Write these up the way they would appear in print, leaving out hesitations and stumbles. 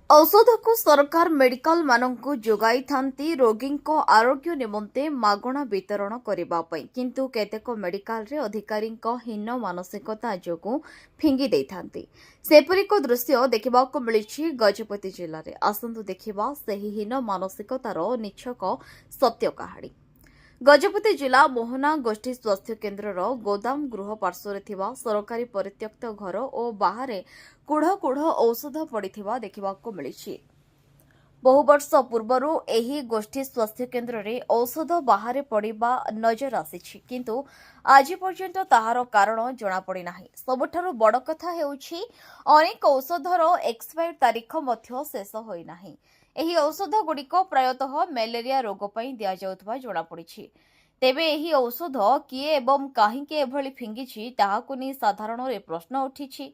औषध को सरकार मेडिकल मानक जोगाई थांती रोगी आरोग्य निमंते मागणा वितरण करबा पई किंतु केतेक मेडिकल रे अधिकारी हीन मानसिकता जोगु फिंगी देई थांती सेपरी को दृश्य देखा मिली गजपति जिले में आसतु देखा सही हीन मानसिकतार निछक सत्य कहानी। गजपति जिला मोहना गोष्ठी स्वास्थ्य केन्द्र गोदाम गृह पार्श्व सरकारी परित्यक्त घर और बाहर कुढ़ कुढ़ औषध पड़ा देखा मिली। बहु वर्ष पूर्वर एही गोष्ठी स्वास्थ्य केन्द्र रे औषध बाहर पड़ा नजर आसी किंतु आज पर्यंत ताहार कारण जना पड़ी नाही। सबुठारु बड़ कथा हेउछि अनेक औषधर एक्सपायर तारीख मध्य शेष होई नाही। एही औषध गुड़िक प्रायतः मलेरिया रोग पई दिया जाउथबा जना पड़िछि। तेबे एही औषध किए एवं काहींके एभली फिंगिछि ताहाकु नै साधारण रे प्रश्न उठिछि।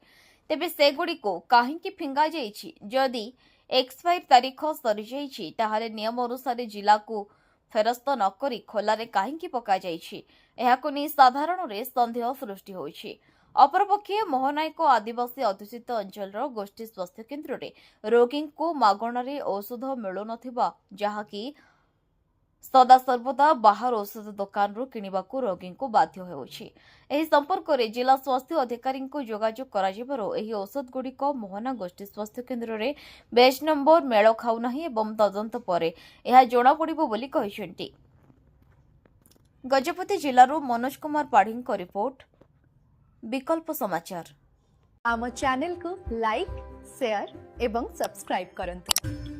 तेबे सेगुड़िको काहींके फिंगा जाइछि? जदि एक्सपायर तारीख सरी जाइछि ताहाले नियम अनुसार जिला को फेरस्त न करी खोलारे काहींकी पका जाइछि एहाकु नै साधारण रे संदेह सृष्टि होइछि। अपरपक्षे मोहनायक आदिवासी अध्युषित अंचल गोष्ठी स्वास्थ्य केन्द्र रे रोगी को मागणारे औषध मिलु नथिबा जहाकी सदासर्वदा बाहर औषध दुकान किणवाकू रोगी को बाध्य होउछि। एही संपर्क में जिला स्वास्थ्य अधिकारी जोगाजोग कराजिबारो एही औषध गुड़िक मोहना गोष्ठी स्वास्थ्य केन्द्र रे बेच नंबर मेल खाउ नाही एवं तदंत परे एहा जणा पड़िबो बोली कहिसेंती। गजपति जिल्लारू मनोज कुमार पाढ़ी को रिपोर्ट, विकल्प समाचार। आम चैनल को लाइक, शेयर एवं सब्सक्राइब करंतु।